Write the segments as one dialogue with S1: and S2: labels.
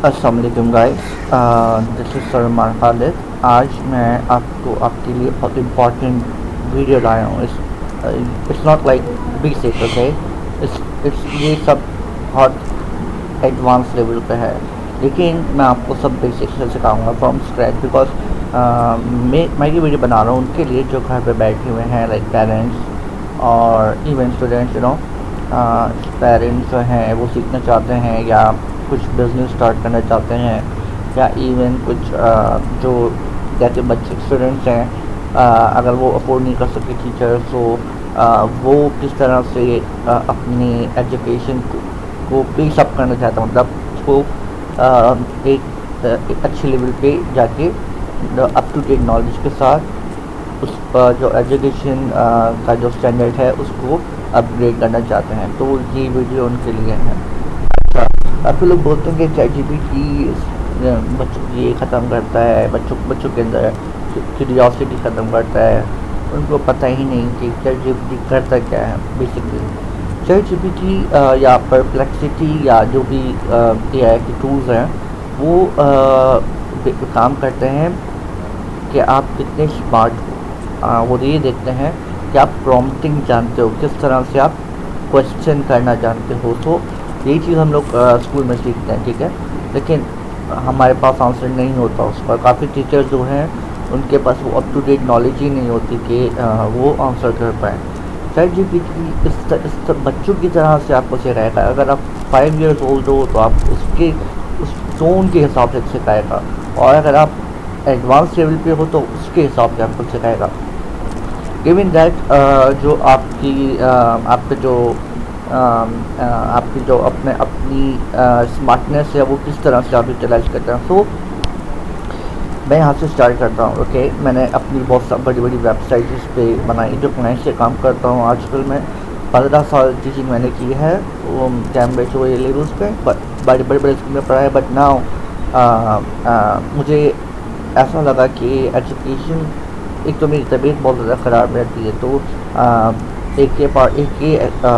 S1: अस्सलाम वालेकुम guys, this is Salman Khalid. आज मैं आपको आपके लिए बहुत इम्पोर्टेंट वीडियो लाया हूँ। It's not like basic, okay. It's ये सब बहुत एडवांस लेवल पे है, लेकिन मैं आपको सब बेसिक से सिखाऊंगा फ्रॉम स्क्रैच। बिकॉज मैं ये वीडियो बना रहा हूँ उनके लिए जो घर पे बैठे हुए हैं, लाइक पेरेंट्स और इवन स्टूडेंट्स। पेरेंट्स जो हैं वो सीखना चाहते हैं या कुछ बिजनेस स्टार्ट करना चाहते हैं, या इवन कुछ जो जैसे बच्चे स्टूडेंट्स हैं, अगर वो अफोर्ड नहीं कर सकते टीचर्स, तो वो किस तरह से अपनी एजुकेशन को पेश अप करना चाहता है, मतलब उसको एक अच्छे लेवल पे जाके अप टू डेट नॉलेज के साथ उस जो एजुकेशन का जो स्टैंडर्ड है उसको अपग्रेड करना चाहते हैं। तो ये वीडियो उनके लिए है। काफ़ी लोग बोलते हैं कि ChatGPT बच्चों ये ख़त्म करता है, बच्चों के अंदर क्यूरियोसिटी ख़त्म करता है। उनको पता ही नहीं कि ChatGPT करता क्या है। बेसिकली ChatGPT या परप्लेक्सिटी या जो भी AI के टूल्स हैं वो काम करते हैं कि आप कितने स्मार्ट हो। वो ये देखते हैं कि आप प्रॉम्प्टिंग जानते हो, किस तरह से आप क्वेश्चन करना जानते हो। तो यही चीज़ हम लोग स्कूल में सीखते हैं, ठीक है। लेकिन हमारे पास आंसर नहीं होता उस पर। काफ़ी टीचर्स जो हैं उनके पास वो अप टू डेट नॉलेज ही नहीं होती कि वो आंसर कर पाएँ। ChatGPT इस बच्चों की तरह से आपको सिखाएगा। अगर आप 5 ईयर्स ओल्ड हो तो आप उस टोन के हिसाब से सिखाएगा, और अगर आप एडवांस लेवल पे हो तो उसके हिसाब से आपको सिखाएगा। गिवन दैट जो आपकी जो अपनी स्मार्टनेस है वो किस तरह से आप यूटिलाइज करते हैं। तो मैं यहाँ से स्टार्ट करता हूँ, ओके। मैंने अपनी बहुत बड़ी बड़ी वेबसाइट्स पे बनाई जो क्लाइंट से काम करता हूँ। आजकल मैं 15 साल टीचिंग मैंने की है, वो कैम्ब्रिज वो लेवल्स पे बड़े बड़े स्कूल में पढ़ा है। बट नाउ मुझे ऐसा लगा कि एजुकेशन, एक तो मेरी तबीयत बहुत ज़्यादा ख़राब रहती है, तो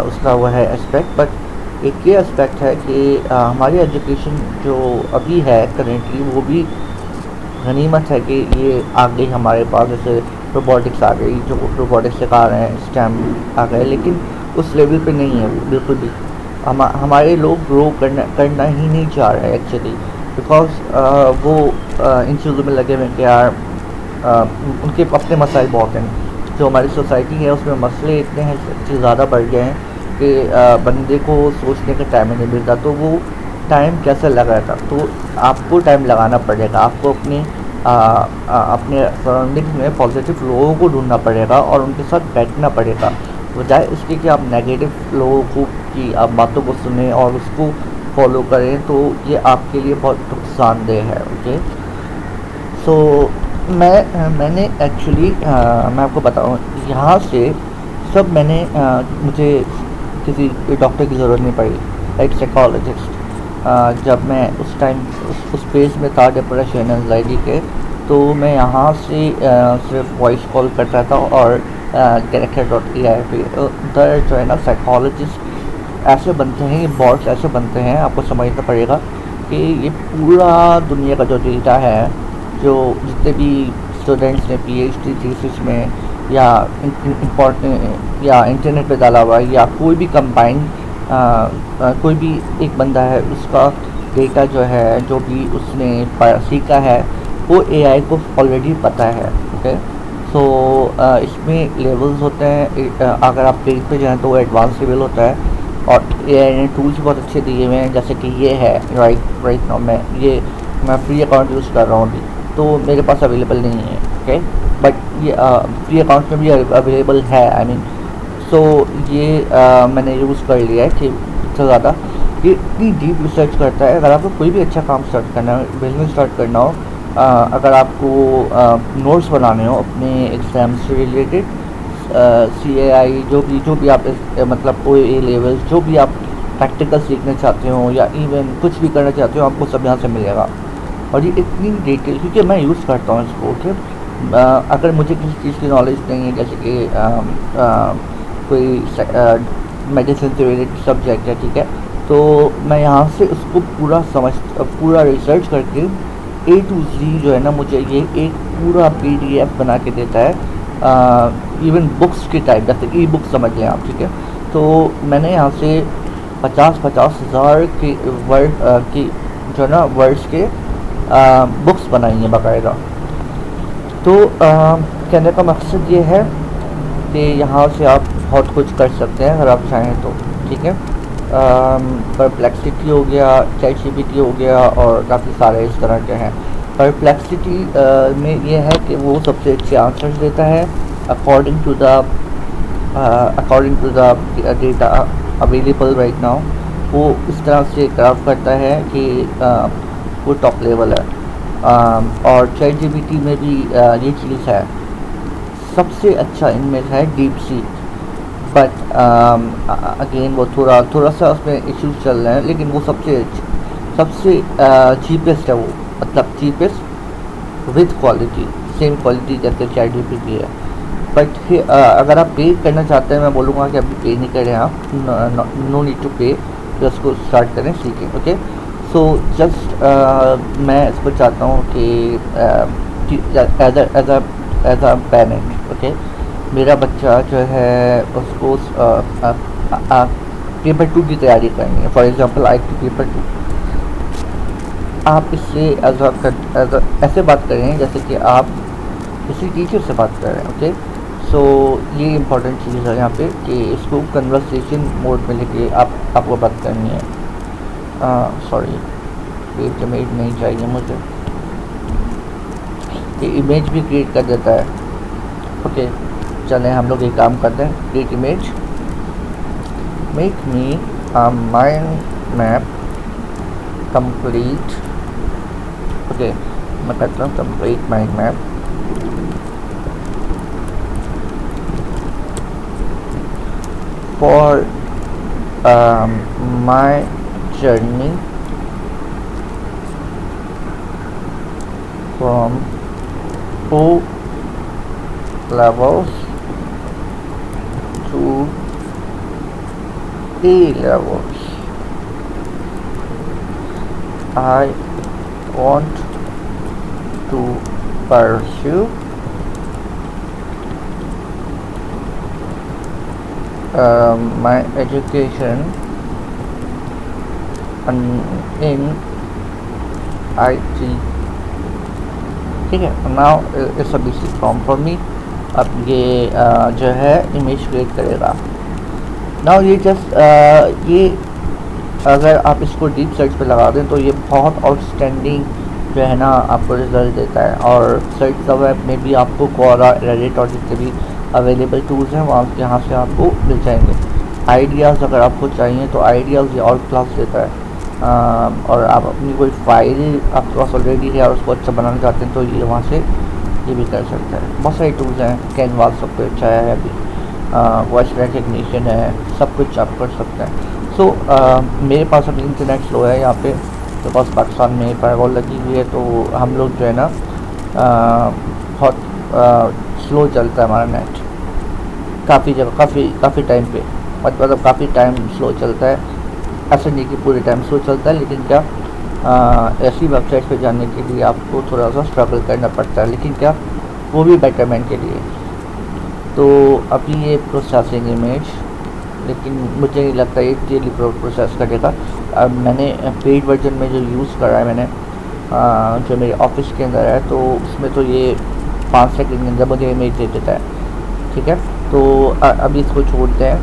S1: उसका वो है एस्पेक्ट। बट एक ये एस्पेक्ट है कि हमारी एजुकेशन जो अभी है करेंटली, वो भी गनीमत है कि ये आ गई हमारे पास। जैसे रोबोटिक्स आ गई, जो रोबोटिक्स सिखा रहे हैं, स्टेम आ गए, लेकिन उस लेवल पे नहीं है बिल्कुल भी। हमारे लोग ग्रो करना ही नहीं चाह रहे हैं एक्चुअली, बिकॉज वो इन चीज़ों में लगे हुए कि यार उनके अपने मसाइल बहुत हैं। जो हमारी सोसाइटी है उसमें मसले इतने हैं, इतने ज़्यादा बढ़ गए हैं कि बंदे को सोचने का टाइम ही नहीं मिलता। तो वो टाइम कैसे लगाएगा? तो आपको टाइम लगाना पड़ेगा। आपको अपने सराउंडिंग्स में पॉजिटिव लोगों को ढूंढना पड़ेगा और उनके साथ बैठना पड़ेगा, बजाय इसके कि आप नेगेटिव लोगों की आप बातों को सुने और उसको फॉलो करें। तो ये आपके लिए बहुत नुकसानदेह है, ओके। सो मैंने एक्चुअली मैं आपको बताऊँ, यहाँ से सब मुझे किसी डॉक्टर की ज़रूरत नहीं पड़ी, एक साइकोलॉजिस्ट। जब मैं उस टाइम उस फेज़ में था डिप्रेशन एंजाइटी के, तो मैं यहाँ से सिर्फ वॉइस कॉल करता था और character.ai पे उधर जो है ना साइकोलॉजिस्ट ऐसे बनते हैं, ये बॉट्स ऐसे बनते हैं। आपको समझना पड़ेगा कि ये पूरा दुनिया का जो डेटा है, जो जितने भी स्टूडेंट्स ने PhD थीसिस में या इंटरनेट पे डाला हुआ है, या कोई भी कंबाइन कोई भी एक बंदा है, उसका डेटा जो है, जो भी उसने सीखा है, वो AI को ऑलरेडी पता है, ओके। सो इसमें लेवल्स होते हैं। अगर आप पेज पे जाएँ तो वो एडवांस लेवल होता है, और AI ने टूल्स बहुत अच्छे दिए हुए हैं, जैसे कि ये है राइट नाउ मैं फ्री अकाउंट यूज़ कर रहा हूँ अभी, तो मेरे पास अवेलेबल नहीं है, ओके। बट ये फ्री अकाउंट में भी अवेलेबल है, आई मीन। सो ये मैंने यूज़ कर लिया है कि इतना ज़्यादा ये इतनी डीप रिसर्च करता है। अगर आपको कोई भी अच्छा काम स्टार्ट करना हो, बिजनेस स्टार्ट करना हो, अगर आपको नोट्स बनाने हो अपने एग्ज़ाम से रिलेटेड, CAI जो भी आप मतलब OA लेवल, जो भी आप प्रैक्टिकल सीखना चाहते हो या इवन कुछ भी करना चाहते हो, आपको सब यहाँ से मिलेगा। और ये इतनी डिटेल, क्योंकि मैं यूज़ करता हूँ इसको, ओके। अगर मुझे किसी चीज़ की नॉलेज नहीं है, जैसे कि कोई मेडिसिन से रिलेटेड सब्जेक्ट है, ठीक है, तो मैं यहाँ से उसको पूरा रिसर्च करके ए टू जी जो है ना मुझे ये एक पूरा PDF बना के देता है, इवन बुक्स के टाइप, जैसे ई बुक समझ लें आप, ठीक है। तो मैंने यहाँ से 50-50 हज़ार की वर्ड की जो है ना वर्ड्स के बुक्स बनाई हैं बाकायदा। तो कहने का मकसद ये है कि यहाँ से आप बहुत कुछ कर सकते हैं अगर आप चाहें तो, ठीक है। परप्लेक्सिटी हो गया, ChatGPT हो गया, और काफ़ी सारे इस तरह के हैं। परप्लेक्सिटी में ये है कि वो सबसे अच्छे आंसर्स देता है according to the data available right now. वो इस तरह से क्राफ्ट करता है कि वो टॉप लेवल है। और ChatGPT में भी ये चीज़ है। सबसे अच्छा इनमें है डीप सीक, बट अगेन वो थोड़ा सा उसमें इश्यूज चल रहे हैं, लेकिन वो सबसे चीपेस्ट है वो, मतलब cheapest with quality, same quality जैसे ChatGPT है। बट अगर आप पे करना चाहते हैं, मैं बोलूँगा कि अभी पे नहीं करें आप, नो नीड टू पे, तो उसको स्टार्ट करें, सीखें, ओके। सो जस्ट मैं इसको चाहता हूँ कि एज अ पेरेंट, ओके, मेरा बच्चा जो है उसको पेपर 2 की तैयारी करनी है, फॉर एग्जांपल IIT पेपर 2। आप इससे ऐसे बात करें जैसे कि आप किसी टीचर से बात कर रहे हैं, ओके। सो ये इम्पोर्टेंट चीज़ है यहाँ पे कि इसको कन्वर्सेशन मोड में लेके आपको बात करनी है। सॉरी, वेट, इमेज नहीं चाहिए मुझे, ये इमेज भी क्रिएट कर देता है, ओके। चलें हम लोग ये काम करते हैं, create image, make me a mind map complete, okay. मैं करता हूँ complete mind map for my journey from 2 levels to A levels. I want to pursue my education in IT, ठीक है। Now it's a basic form for me. अब ये जो है image create करेगा। नाउ ये जस्ट ये अगर आप इसको डीप सर्च पे लगा दें तो ये बहुत आउटस्टैंडिंग जो है ना आपको रिजल्ट देता है। और सर्च द वेब में भी आपको क्वोरा, रेडिट और जितने भी अवेलेबल टूल्स हैं यहाँ से आपको मिल जाएंगे। आइडियाज़ अगर आपको चाहिए तो आइडियाज़ ये और क्लास देता है। और आप अपनी कोई फाइल आपके पास ऑलरेडी है और उसको अच्छा बनाना चाहते हैं तो ये वहाँ से ये भी कर सकते हैं। बहुत सारे टूल्स हैं, कैनवास सब कुछ अच्छा है, अभी वॉइस रिकग्निशन है, सब कुछ आप कर सकते हैं। सो मेरे पास अभी इंटरनेट स्लो है यहाँ पे, तो बस पाकिस्तान में फायरवॉल लगी हुई है, तो हम लोग जो है ना बहुत स्लो चलता है हमारा नेट, काफ़ी जगह काफ़ी टाइम पे, मतलब काफ़ी टाइम स्लो चलता है। ऐसा नहीं कि पूरे टाइम स्लो चलता है, लेकिन क्या ऐसी वेबसाइट पे जाने के लिए आपको थोड़ा सा स्ट्रगल करना पड़ता है, लेकिन क्या वो भी बेटरमेंट के लिए। तो अभी ये प्रोसेसिंग इमेज, लेकिन मुझे नहीं लगता ये डेली प्रोसेस करेगा। अब मैंने पेड वर्जन में जो यूज़ करा है मैंने, जो मेरे ऑफिस के अंदर है, तो उसमें तो ये 5 सेकंड के अंदर मुझे इमेज दे देता है, ठीक है। तो अभी इसको छोड़ते हैं।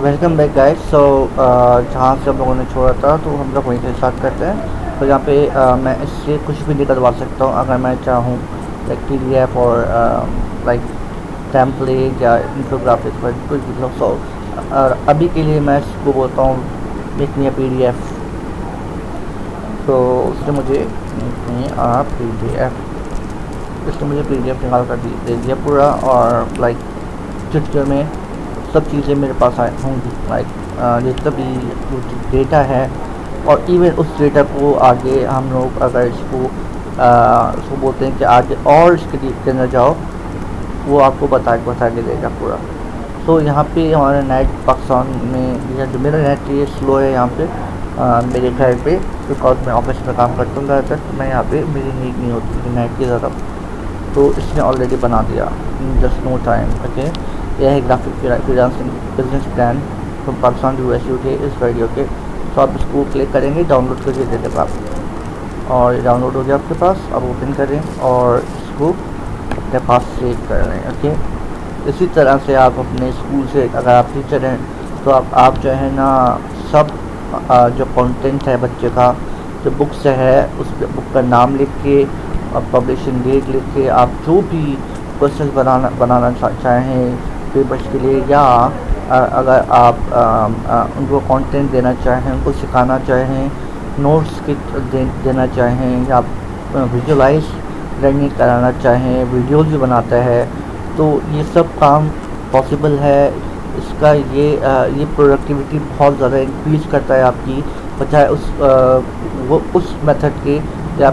S1: Welcome back guys. सो जहाँ से हम लोगों ने छोड़ा था तो हम लोग वहीं से स्टार्ट करते हैं। तो यहाँ पे मैं इससे कुछ भी निकलवा सकता हूँ अगर मैं चाहूँ, लाइक PDF और लाइक टेम्पलेट या इन्फोग्राफिक्स पर कुछ भी लोग। सो और अभी के लिए मैं इसको बोलता हूँ मेक मी अ PDF। तो उसने मुझे PDF निकाल कर दे दिया पूरा, और लाइक ट्विटर में सब चीज़ें मेरे पास आए होंगी, लाइक जितना भी डेटा है, और इवन उस डेटा को आगे हम लोग अगर इसको बोलते हैं कि आगे और इसके डीप के अंदर जाओ, वो आपको बता के देगा पूरा। तो यहाँ पे हमारा नेट पाकिस्तान में, या जो मेरा नेट ये स्लो है यहाँ पे मेरे घर पे, बिकॉज मैं ऑफिस में काम करता हूँ ज़्यादातर, तो मैं यहाँ पे मेरी नीड नहीं होती नेट की ज़्यादा। तो इसने ऑलरेडी बना दिया जस्ट नो टाइम। ओके, यह है graphic freelancing business plan from Pakistan to US UK इस वीडियो के। तो आप इसको क्लिक करेंगे, डाउनलोड करके दे देगा आप, और डाउनलोड हो गया आपके पास। अब ओपन करें और इसको अपने पास सेव कर लें। ओके, इसी तरह से आप अपने स्कूल से, अगर आप टीचर हैं तो आप जो है ना सब जो कंटेंट है बच्चे का, जो बुक्स है उस बुक का नाम लिख के, पब्लिशिंग डेट लिख के, आप जो भी क्वेश्चन बनाना चाहें पेपर्स के लिए, या अगर आप उनको कंटेंट देना चाहें, उनको सिखाना चाहें, नोट्स देना चाहें, या विजुअलाइज लर्निंग कराना चाहें, वीडियोज़ भी बनाता है, तो ये सब काम पॉसिबल है। इसका ये प्रोडक्टिविटी बहुत ज़्यादा इंक्रीज़ करता है आपकी, बजाय उस मेथड के, या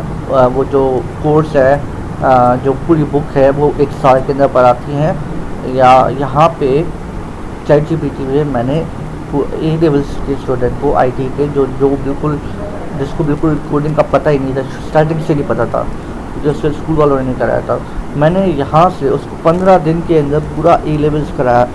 S1: वो जो कोर्स है जो पूरी बुक है वो 1 साल के अंदर पढ़ाती हैं। या यहाँ पे ChatGPT में मैंने ए लेवल के स्टूडेंट को, IT के, जिसको बिल्कुल कोडिंग का पता ही नहीं था, स्टार्टिंग से नहीं पता था, जो उसके स्कूल वालों ने नहीं कराया था, मैंने यहाँ से उसको 15 दिन के अंदर पूरा ए लेवल्स कराया,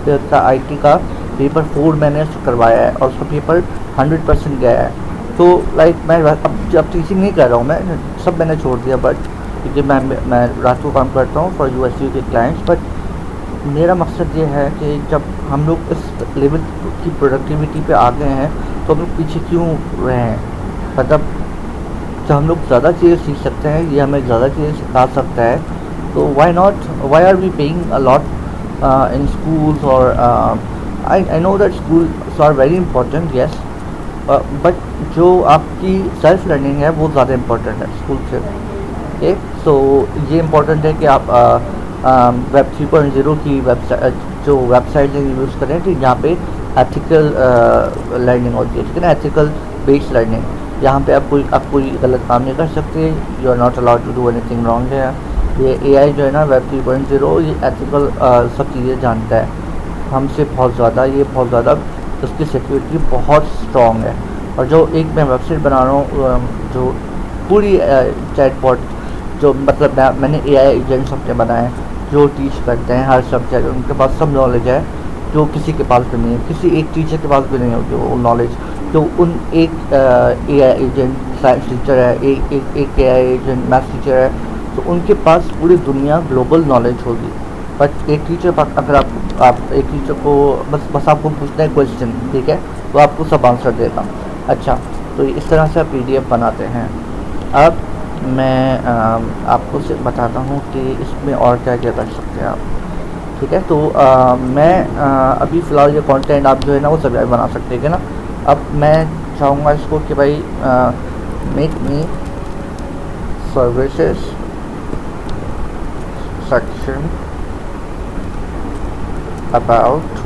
S1: IT का पेपर 4 मैंने उसको करवाया है, और उसका पेपर 100% गया है। तो लाइक मैं अब टीचिंग नहीं कर रहा हूँ, मैं सब मैंने छोड़ दिया, बट क्योंकि मैं रात को काम करता हूँ फॉर US UK के क्लाइंट्स। बट मेरा मकसद ये है कि जब हम लोग इस लेवल की प्रोडक्टिविटी पे आ गए हैं तो हम लोग पीछे क्यों रहे हैं। मतलब जब हम लोग ज़्यादा चीज़ें सीख सकते हैं, ये हमें ज़्यादा चीज़ें सिखा सकता है, तो why are we paying a lot in schools. और I know that schools are very important, yes, but जो आपकी सेल्फ लर्निंग है वो ज़्यादा इम्पोर्टेंट है स्कूल से। ओके, सो ये इम्पोर्टेंट है कि आप वेब 3.0 की वेबसाइट यूज़ करें, ठीक, यहाँ पे एथिकल लर्निंग होती है, ठीक है ना, एथिकल बेस्ड लर्निंग। यहाँ पे आप कोई गलत काम नहीं कर सकते, you are not allowed to do anything wrong है। ये AI जो है ना वेब 3.0, ये एथिकल सब चीज़ें जानता है हमसे बहुत ज़्यादा, ये बहुत ज़्यादा, उसकी सिक्योरिटी बहुत स्ट्रॉन्ग है। और जो एक मैं वेबसाइट बना रहा हूँ, जो पूरी चैटबॉट, जो मतलब मैंने AI एजेंट्स अपने बनाए जो टीच करते हैं हर सब्जेक्ट, उनके पास सब नॉलेज है जो किसी के पास भी नहीं है, किसी एक टीचर के पास भी नहीं होगी वो नॉलेज। तो उन एक AI एजेंट साइंस टीचर है, एक AI एजेंट मैथ्स टीचर है, तो उनके पास पूरी दुनिया ग्लोबल नॉलेज होगी। बट एक टीचर पास, अगर आप एक टीचर को बस आपको पूछना है क्वेश्चन, ठीक है, तो आपको सब आंसर देगा। अच्छा, तो इस तरह से आप PDF बनाते हैं। अब मैं आपको बताता हूँ कि इसमें और क्या क्या कर सकते हैं आप, ठीक है। तो मैं अभी फ़िलहाल ये कंटेंट आप जो है ना वो सब बना सकते हैं ना। अब मैं चाहूँगा इसको कि भाई make me services section about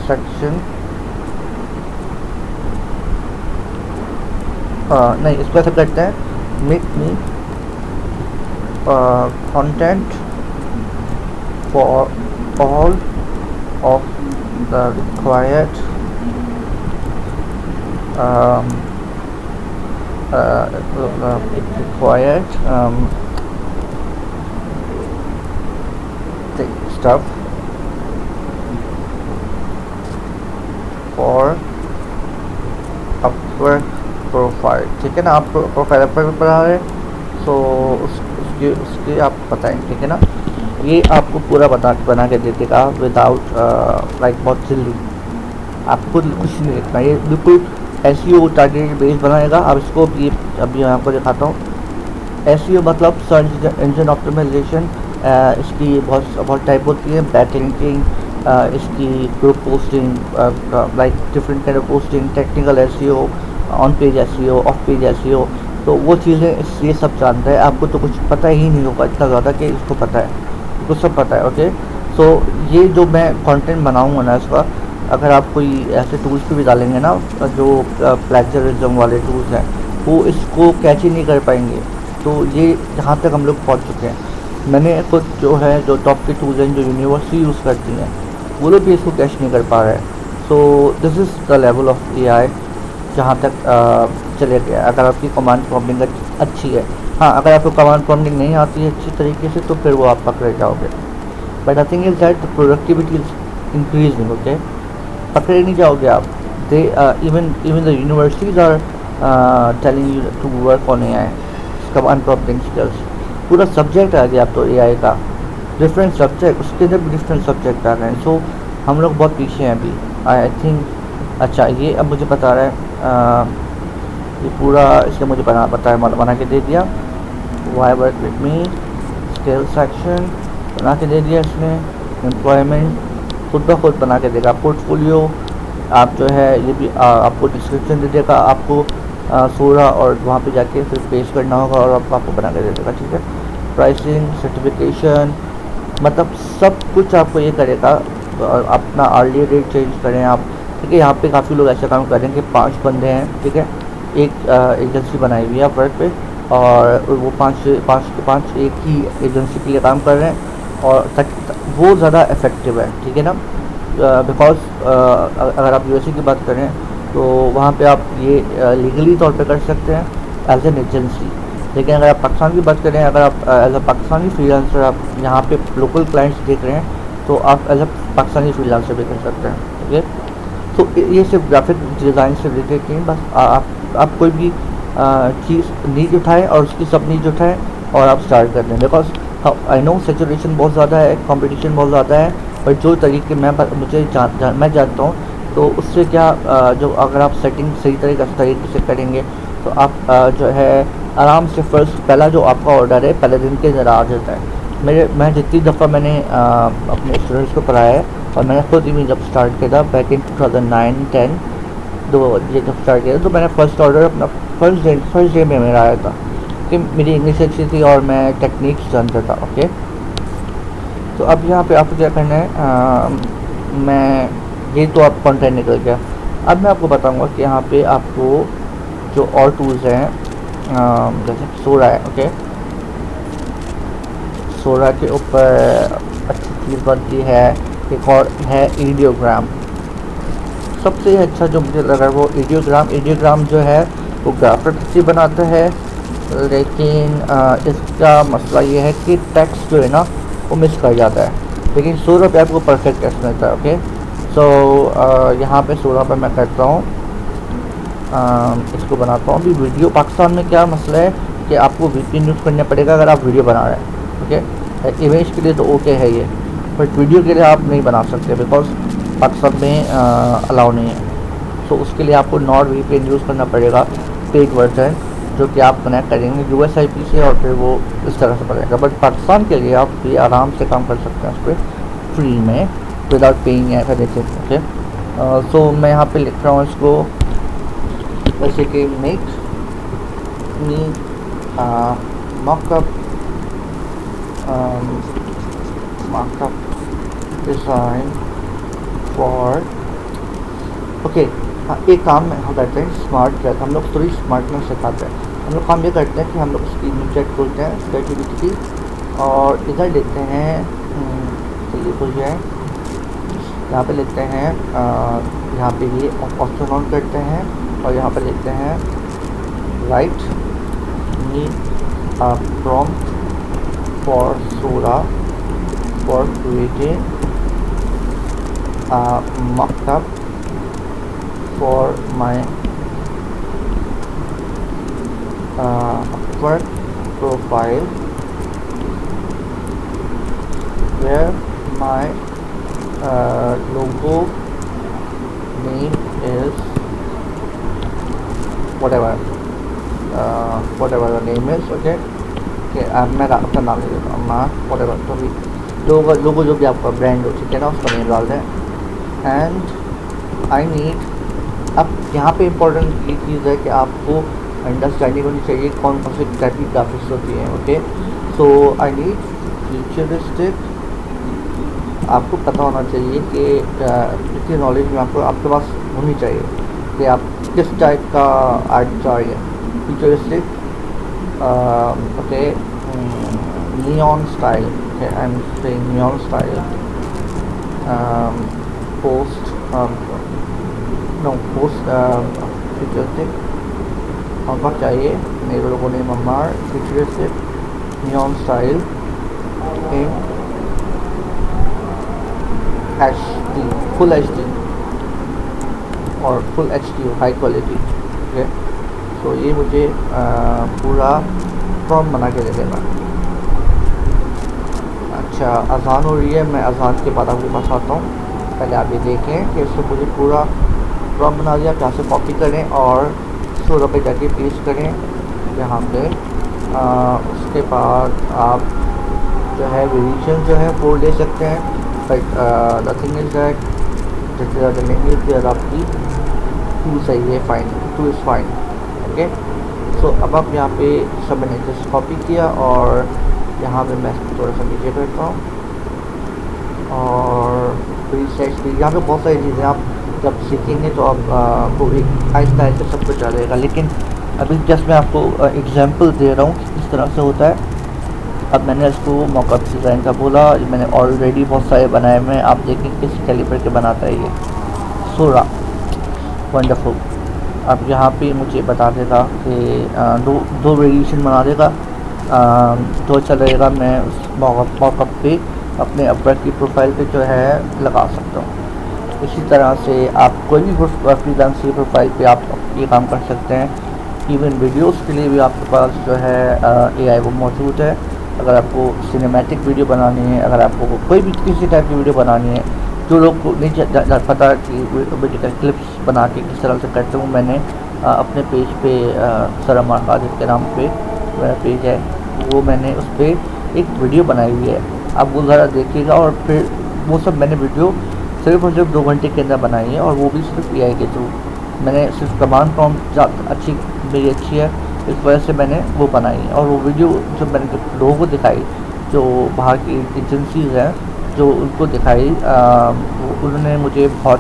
S1: section, नहीं, इसको ऐसा करते हैं, make me content for all of the required stuff for Upwork profile, ठीक है ना। आप प्रोफाइल पर पढ़ा रहे हैं, तो उसके आप बताएं, ठीक है ना। ये आपको पूरा बना के दे देगा विदाउट लाइक बहुत जल्दी, आपको कुछ नहीं लिखना, ये बिल्कुल SEO टारगेटेड बेस बनाएगा। अब इसको अभी मैं आपको दिखाता हूँ। SEO मतलब सर्च इंजन ऑप्टिमाइजेशन, इसकी बहुत टाइप होती है, बैकलिंकिंग, इसकी group posting, like different kind of posting, technical SEO, on page SEO, of page SEO, तो वो चीज़ें ये सब जानता है। आपको तो कुछ पता ही नहीं होगा इतना ज़्यादा कि इसको पता है, इसको सब पता है। ओके, सो ये जो मैं कंटेंट बनाऊँगा ना इसका, अगर आप कोई ऐसे टूल्स पे भी डालेंगे ना जो प्लेजरिज्म वाले टूल्स हैं, वो इसको कैच ही नहीं कर पाएंगे। तो ये यहाँ तक हम लोग पहुँच चुके हैं। मैंने खुद जो है जो टॉप के टूल्स हैं जो यूनिवर्सिटी यूज़ करती हैं वो लोग भी इसको कैश नहीं कर पा रहे हैं। So this is the level of AI जहाँ तक चले गया। अगर आपकी कमांड प्रॉम्प्टिंग अच्छी है, हाँ अगर आपको कमांड प्रॉम्प्टिंग नहीं आती है अच्छी तरीके से तो फिर वो आप पकड़े जाओगे। But I think is that the productivity is increasing, okay, पकड़े नहीं जाओगे आप। They even the universities are telling you to work on AI, command prompting skills. पूरा सब्जेक्ट आ गया अब तो एआई का, डिफरेंट सब्जेक्ट, उसके अंदर भी डिफरेंट सब्जेक्ट आ गए हैं। सो हम लोग बहुत पीछे हैं अभी, आई थिंक। अच्छा ये अब मुझे बता रहा है ये पूरा इसने मुझे बना के दे दिया। Why work with me, skill section बना के दे दिया इसने, एम्प्लॉयमेंट खुद ब खुद बना के देगा, पोर्टफोलियो आप जो है ये भी आपको डिस्क्रिप्शन दे देगा, आपको सोरा और वहाँ पे जाके फिर पेश करना होगा और आपको बना के दे देगा, ठीक है। प्राइसिंग, सर्टिफिकेशन, मतलब सब कुछ आपको ये करेगा। और अपना अर्ली रेट चेंज करें आप, ठीक है। यहाँ पे काफ़ी लोग ऐसा काम कर रहे हैं कि 5 बंदे हैं, ठीक है, एक एजेंसी बनाई हुई है वर्क पे, और वो पाँच एक ही एजेंसी के लिए काम कर रहे हैं, और वो ज़्यादा इफ़ेक्टिव है, ठीक है ना। बिकॉज अगर आप यूएसए की बात करें तो वहाँ पे आप ये लीगली तौर पे कर सकते हैं एज एन एजेंसी। लेकिन अगर आप पाकिस्तान की बात करें, अगर आप एज अ पाकिस्तानी फ्रीलांसर आप यहाँ पे लोकल क्लाइंट्स देख रहे हैं तो आप एज अ पाकिस्तानी फ्रीलांसर भी कर सकते हैं, ठीक है। तो ये सिर्फ ग्राफिक डिज़ाइन से रिलेटेड नहीं, बस आप कोई भी चीज़ नीड उठाएं और उसकी सब नीड उठाएं और आप स्टार्ट कर दें। बिकॉज आई नो सेचुरेशन बहुत ज़्यादा है, कंपटीशन बहुत ज़्यादा है, बट जो तरीके मैं जानता हूँ तो उससे क्या जो अगर आप सेटिंग सही तरीके से करेंगे तो आप जो है आराम से पहला जो आपका ऑर्डर है पहले दिन के अंदर आ जाता है। मैं जितनी दफ़ा मैंने अपने स्टूडेंट्स को पढ़ाया है, और मैंने खुद भी जब स्टार्ट किया था बैक इन 2009-10 ये जब स्टार्ट किया था, तो मैंने फर्स्ट ऑर्डर अपना फर्स्ट डे में मेरा आया था कि मेरी इंग्लिश अच्छी थी और मैं टेक्निक्स जानता था, ओके। तो अब यहाँ पे आपको क्या करना है, मैं ये तो आप कंटेंट निकल गया। अब मैं आपको बताऊंगा कि यहाँ पे आपको जो और टूल्स हैं जैसे सोरा है, ओके। सोरा के ऊपर अच्छी चीज़ बनती है, एक और है ईडियोग्राम। सबसे अच्छा जो मुझे लगा वो ईडियोग्राम जो है वो ग्राफिक अच्छी बनाता है, लेकिन इसका मसला ये है कि टेक्स्ट जो है ना वो मिस कर जाता है। लेकिन सोरा पे आपको परफेक्ट टेक्स्ट मिलता है, ओके। सो यहाँ पे सोरा पे मैं करता हूँ, इसको बनाता हूँ। अभी वीडियो पाकिस्तान में क्या मसला है कि आपको VPN यूज़ करना पड़ेगा अगर आप वीडियो बना रहे हैं, ओके। इमेज के लिए तो ओके है ये, बट वीडियो के लिए आप नहीं बना सकते बिकॉज पाकिस्तान में अलाउ नहीं है। सो उसके लिए आपको नॉट VPN यूज़ करना पड़ेगा, पेड वर्जन, जो कि आप कनेक्ट करेंगे USIP से और फिर वो इस तरह से पड़ेगा। बट पाकिस्तान के लिए आप ये आराम से काम कर सकते हैं उस पर फ्री में विदाउट पेइंग एनीथिंग, ओके। सो मैं यहाँ पे लिख रहा हूँ इसको वैसे कि make me mock-up design for, okay. हाँ एक काम हम करते हैं स्मार्ट क्लास, हम लोग थोड़ी स्मार्टनेस सिखाते हैं। हम लोग काम ये करते हैं कि हम लोग स्क्रीन चेक खोलते हैं क्रिएटिविटी की, और इधर देखते हैं चलिए खुल जाए, यहाँ पे लिखते हैं यहाँ पे ये ऑप्शन ऑन करते हैं और यहाँ पे लिखते हैं write me prompt for Sora for creating mockup for my Upwork profile where my logo name is whatever the name is, okay. मैं अपना नाम ले लेता हूँ, whatever, तो भी लोगो जो भी आपका ब्रांड हो, ठीक है ना, उसका नेम डाल दें। एंड आई नीड, अब यहाँ पे इम्पोर्टेंट ये चीज़ है कि आपको अंडरस्टैंडिंग होनी चाहिए कौन कौन सी टाइप की ग्राफिक्स होती हैं, okay. So I need futuristic, आपको पता होना चाहिए कि इतनी नॉलेज में आपके पास होनी चाहिए कि आप किस टाइप का आर्ट चाहिए। Futuristic, okay, neon style. Okay, I'm saying neon style. Post no post futuristic. हमको चाहिए मेरे लोगों ने मम्मार futuristic neon style in HD, full HD और full HD high quality. Okay, तो ये मुझे पूरा प्रॉम्प्ट बना के दे देगा. अच्छा, अजान हो रही है, मैं अजान के बाद आपके पास आता हूँ. पहले आप ये देखें कि इसको मुझे पूरा प्रॉम्प्ट बना दिया. आप यहाँ से कॉपी करें और सूरह पे जाके पेस्ट करें यहाँ पे. उसके बाद आप जो है वेरिएशन जो है वो ले सकते हैं. But the thing is that जितनी ज़्यादा नहीं उतनी ज़्यादा आपकी 2 सही है, फाइन, 2 इज़ फाइन. ओके, सो अब आप यहाँ पे सब मैंने जस्ट कॉपी किया और यहाँ पे मैं थोड़ा सा नीचे बैठता हूँ और प्रीसेट्स भी. यहाँ पे बहुत सारी चीज़ें आप जब सीखेंगे तो आप को एक आहिस्ता आहिस्ता सब कुछ आ जाएगा. लेकिन अभी जस्ट मैं आपको एग्जांपल दे रहा हूँ कि किस तरह से होता है. अब मैंने इसको मॉकअप डिज़ाइन का बोला, मैंने ऑलरेडी बहुत सारे बनाए हुए हैं. आप देखें किस कैलिबर के बनाता है ये. सोरा वंडरफुल. अब यहाँ पे मुझे बता देगा कि दो वेरिएशन बना देगा. तो चलेगा मैं उस मॉकअप पे अपने अपवर्क की प्रोफाइल पे जो है लगा सकता हूँ. इसी तरह से आप कोई भी फ्रीलांसर प्रोफाइल पे आप ये काम कर सकते हैं. इवन वीडियोस के लिए भी आपके पास जो है AI वो मौजूद है. अगर आपको सिनेमैटिक वीडियो बनानी है, अगर आपको कोई भी किसी टाइप की वीडियो बनानी है, जो लोग को नहीं पता कि वीडियो क्लिप्स बना के किस तरह से करते हूँ, मैंने अपने पेज पे सरम आकादिर के नाम पे मेरा पेज है, वो मैंने उस पर एक वीडियो बनाई हुई है. आप वो ज़रा देखिएगा. और फिर वो सब मैंने वीडियो सिर्फ और सिर्फ 2 घंटे के अंदर बनाई है और वो भी सिर्फ AI के थ्रू. मैंने सिर्फ कमांड प्रॉम्प्ट मेरी अच्छी है, इस वजह से मैंने वो बनाई है. और वो वीडियो जो मैंने लोगों को दिखाई, जो बाहर की एजेंसीज़ हैं, जो उनको दिखाई, उन्होंने मुझे बहुत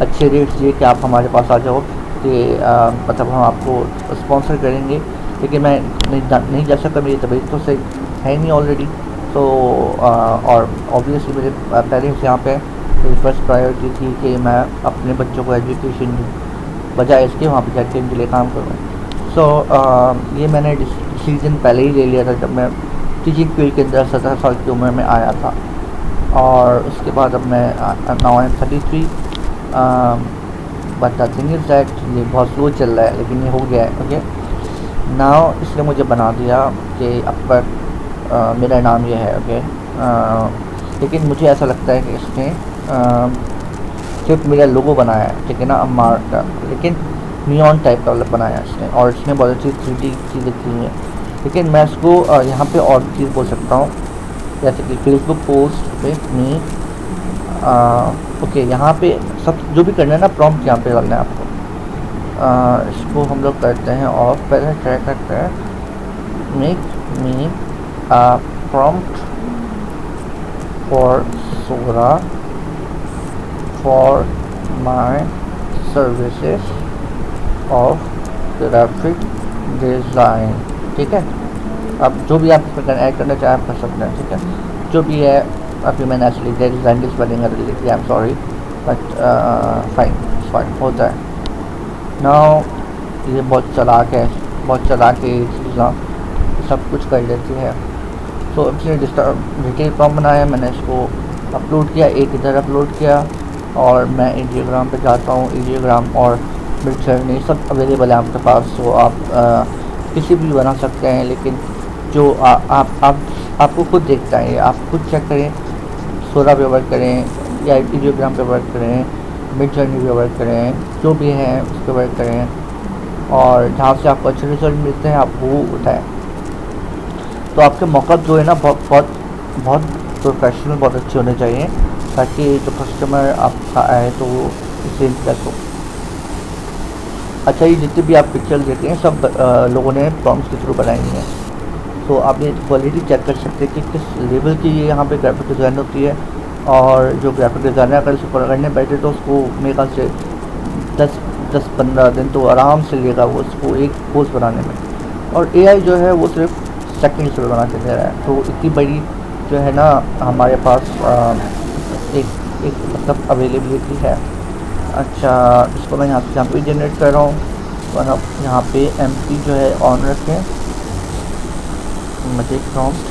S1: अच्छे रेट्स दिए कि आप हमारे पास आ जाओ, कि मतलब हम आपको स्पॉन्सर करेंगे. लेकिन मैं नहीं जा सकता, मेरी तबीयत तो सही है नहीं ऑलरेडी. तो और ऑब्वियसली मेरे पेरेंट्स यहाँ पे मेरी फर्स्ट प्रायोरिटी थी कि मैं अपने बच्चों को एजुकेशन बजाय इसके वहाँ पे जाके इनके लिए काम करूँ. सो ये मैंने डिसीजन पहले ही ले लिया था जब मैं टीचिंग फील्ड के अंदर 17 साल की उम्र में आया था. और उसके बाद अब मैं now I am 33. But the thing is that ये बहुत स्लो चल रहा है, लेकिन ये हो गया है. ओके, नाउ इसने मुझे बना दिया कि अब पर मेरा नाम ये है. ओके, लेकिन मुझे ऐसा लगता है कि इसने सिर्फ मेरा लोगो बनाया है, ठीक है ना, अम्मार का, लेकिन नियॉन टाइप का बनाया है इसने. और इसने बहुत अच्छी 3D चीज़ लिखी हुई है. लेकिन मैं इसको यहाँ पे और चीज़ बोल सकता हूँ, जैसे कि फेसबुक पोस्ट पे मी. ओके, यहाँ पे सब जो भी करना है ना, प्रॉम्प्ट यहाँ पे डालना है आपको. इसको हम लोग करते हैं और पहले ट्राई करते हैं make me prompt for Sora for my services of graphic design. ठीक है, अब जो भी आप इसमें ऐड करना चाहें आप कर सकते हैं. ठीक है, जो भी है. अभी मैंने ऐसे लिख दिया डिज़ाइन डिस्पेलिंग लिख दिया, I am sorry, but fine होता है. नाउ ये बहुत चालाक है, बहुत चालाक है ये चीज़ें, सब कुछ कर लेती है. तो इसने डिटेल प्रॉम्प्ट बनाया, मैंने इसको अपलोड किया, एक इधर अपलोड किया और मैं इंस्टाग्राम पे जाता हूँ. इंस्टाग्राम और मिडजर्नी सब अवेलेबल है आपके पास. तो आप किसी भी बना सकते हैं, लेकिन जो आपको खुद देखता है, आप खुद चेक करें. सोरा पे वर्क करें या इंस्टाग्राम पे वर्क करें, मिडजर्नी पे वर्क करें, जो भी है उस पर वर्क करें, और जहाँ से आपको अच्छे रिजल्ट मिलते हैं आप वो उठाएं. तो आपके मॉकअप जो है ना बहुत प्रोफेशनल, बहुत अच्छे होने चाहिए, ताकि जो कस्टमर आपका आए तो वो इसे इंप्रेस हो. अच्छा, ये जितने भी आप पिक्चर देते हैं सब लोगों ने प्रॉम्प्ट्स के थ्रू बनाई हैं. तो आप ये क्वालिटी चेक कर सकते हैं कि किस लेवल की ये यहाँ पे ग्राफिक डिज़ाइन होती है. और जो ग्राफिक डिज़ाइनर अगर इसको करने बैठे तो उसको मेरे ख्याल से 10-15 दिन तो आराम से लेगा वो उसको एक पोस्ट बनाने में. और AI जो है वो सिर्फ सेकंड्स में बना के दे रहा है। तो इतनी बड़ी जो है ना हमारे पास एक मतलब अवेलेबिलिटी है। अच्छा, इसको मैं यहाँ पे जनरेट कर रहा हूँ और अब यहाँ पे एम्प्टी जो है ऑन रखें, मुझे प्रॉम्प्ट,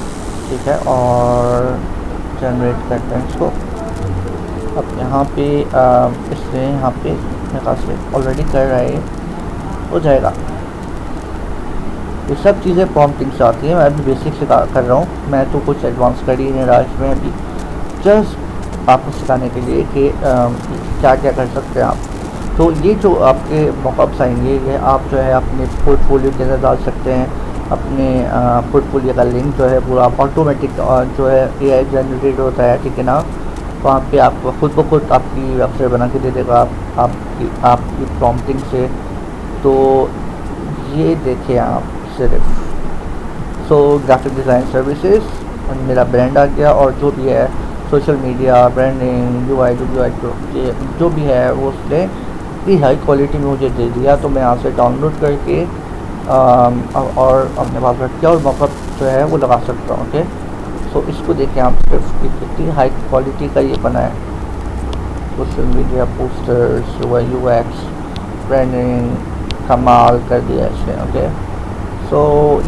S1: ठीक है, और जनरेट करते हैं इसको। अब यहाँ पे इसने यहाँ पे मेरे पास ऑलरेडी कर रहा है, हो जाएगा। ये सब चीज़ें प्रॉम्प्टिंग से आती है, मैं अभी बेसिक से कर रहा हूँ, मैं तो कुछ एडवांस कर ही नहीं रहा इसमें अभी, जस्ट आपको सिखाने के लिए कि क्या क्या कर सकते हैं आप। तो ये जो आपके मॉकअप्स आएंगे ये आप जो है अपने पोर्टफोलियो के अंदर डाल सकते हैं। अपने पोर्टफोलियो का लिंक जो है पूरा ऑटोमेटिक जो है AI जनरेटेड होता है, ठीक है ना। वहाँ पे आपको खुद ब खुद आपकी वेबसाइट बना के दे देगा आपकी प्रॉम्प्टिंग से। तो ये देखें आप सिर्फ ग्राफिक डिज़ाइन सर्विसेज मेरा ब्रांड आ गया, और जो भी है सोशल मीडिया ब्रांडिंग UI ये जो भी है वो उसने इतनी हाई क्वालिटी में मुझे दे दिया। तो मैं यहाँ से डाउनलोड करके और अपने पास रख के और मॉकअप जो है वो लगा सकता हूँ। ओके, सो इसको देखें आप सिर्फ कितनी हाई क्वालिटी का ये बना है। Social media posters UI UX branding कमाल कर दिया इसने। ओके, सो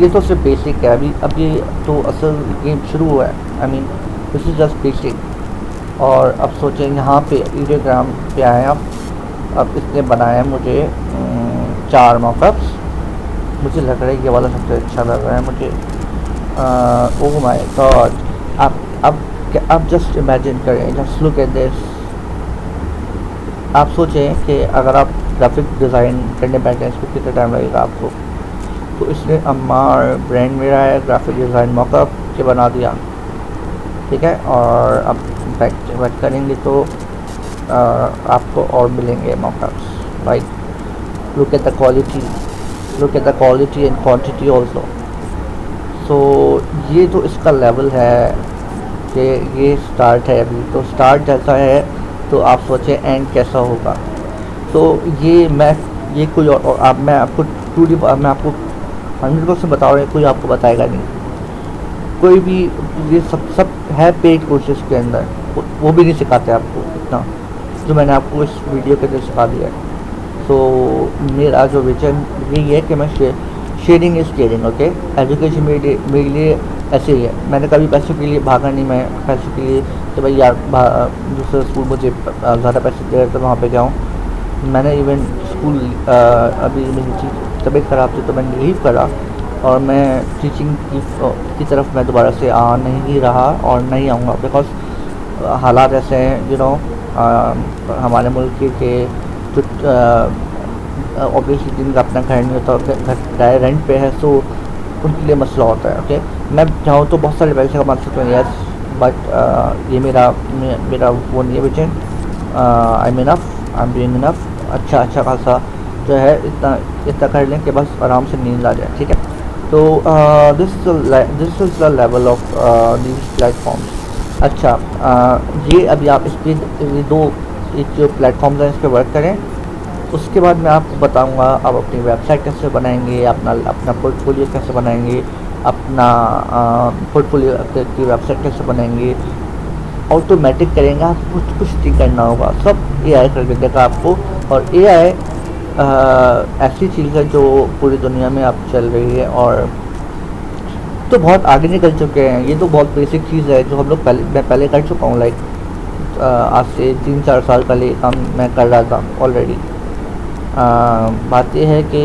S1: ये तो सिर्फ बेसिक है, अब ये तो असल गेम शुरू हुआ है। I mean this is just basic. और अब सोचें यहाँ पे वीडियोग्राम पे आए अब इसने बनाया मुझे 4 मॉकअप्स। मुझे लग रहा है ये वाला सबसे अच्छा लग रहा है मुझे। ओह माय गॉड, अब जस्ट इमेजिन करें, जस्ट लुक एट दिस। आप सोचें कि अगर आप ग्राफिक डिज़ाइन करने बैठे हैं इसको कितना टाइम लगेगा आपको। तो इसने अम्मार ब्रांड मेरा है, ग्राफिक डिज़ाइन मॉकअप के बना दिया, ठीक है। और अब बैक करेंगे तो आपको और मिलेंगे mockups. Like look at the quality and quantity also. So ये तो इसका लेवल है कि ये स्टार्ट है अभी, तो स्टार्ट जैसा है तो आप सोचें एंड कैसा होगा। तो ये कोई और आप मैं आपको 2D मैं आपको 100% बता रहा हूँ, कोई आपको बताएगा नहीं। कोई भी ये सब है पेड कोर्सेज के अंदर, वो भी नहीं सिखाते आपको इतना जो मैंने आपको इस वीडियो के अंदर सिखा दिया है। तो मेरा जो विजन यही है कि मैं sharing is caring. Okay, education मेरे लिए ऐसे ही है। मैंने कभी पैसों के लिए भागा नहीं, मैं पैसों के लिए तो भाई यार दूसरे स्कूल मुझे ज़्यादा पैसे दे रहे तो वहाँ पे जाऊँ। मैंने इवन स्कूल अभी मेरी तबीयत ख़राब थी तो मैंने लीव करा और मैं टीचिंग की तरफ मैं दोबारा से आ नहीं रहा और नहीं आऊँगा, बिकॉज हालात ऐसे हैं यू नो हमारे मुल्क के जो ऑब्वियसली जिनका अपना घर नहीं होता, घर किराए रेंट पे है, तो उनके लिए मसला होता है। ओके, मैं चाहूँ तो बहुत सारे पैसे कमा सकता हूँ, यस, बट ये मेरा वो नहीं है vision. I am doing enough. अच्छा खासा जो है इतना कर लें कि बस आराम से नींद आ जाए, ठीक है। तो this is the level of these platforms. अच्छा, ये अभी आप इस पर ये जो प्लेटफॉर्म्स हैं इस पर वर्क करें, उसके बाद मैं आपको बताऊंगा आप अपनी वेबसाइट कैसे बनाएंगे, अपना पोर्टफोलियो कैसे बनाएंगे, अपना पोर्टफोलियो की वेबसाइट कैसे बनाएंगे। ऑटोमेटिक करेंगे, आपको कुछ नहीं करना होगा, सब AI करके देगा आपको। और AI ऐसी चीज़ है जो पूरी दुनिया में अब चल रही है और तो बहुत आगे निकल चुके हैं। ये तो बहुत बेसिक चीज़ है जो हम लोग मैं पहले कर चुका हूँ। लाइक आज से 3-4 साल पहले काम मैं कर रहा था ऑलरेडी। बात यह है कि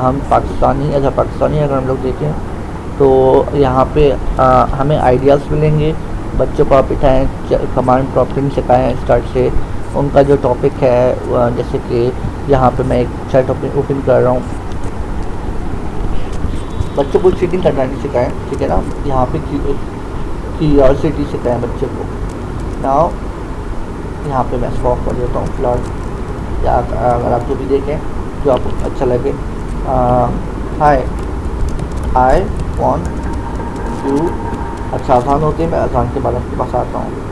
S1: हम पाकिस्तानी अगर हम लोग देखें तो यहाँ पे हमें आइडियाज़ मिलेंगे। बच्चों को आप बिठाएँ, कमांड प्रॉम्प्टिंग सिखाएँ स्टार्ट से। उनका जो टॉपिक है जैसे कि यहाँ पे मैं एक चैट ओपन कर रहा हूँ, बच्चों को चीटिंग करना नहीं सिखाएँ, ठीक है ना। यहाँ पे क्यूरियोसिटी सिखाएँ बच्चे को। नाउ यहाँ पे मैं स्टॉप कर देता हूँ फिलहाल, या अगर आप जो भी देखें जो आपको अच्छा लगे। हाय, आई वांट यू। अच्छा, अजान होती है, मैं अजान के बाद आपके पास आता हूँ।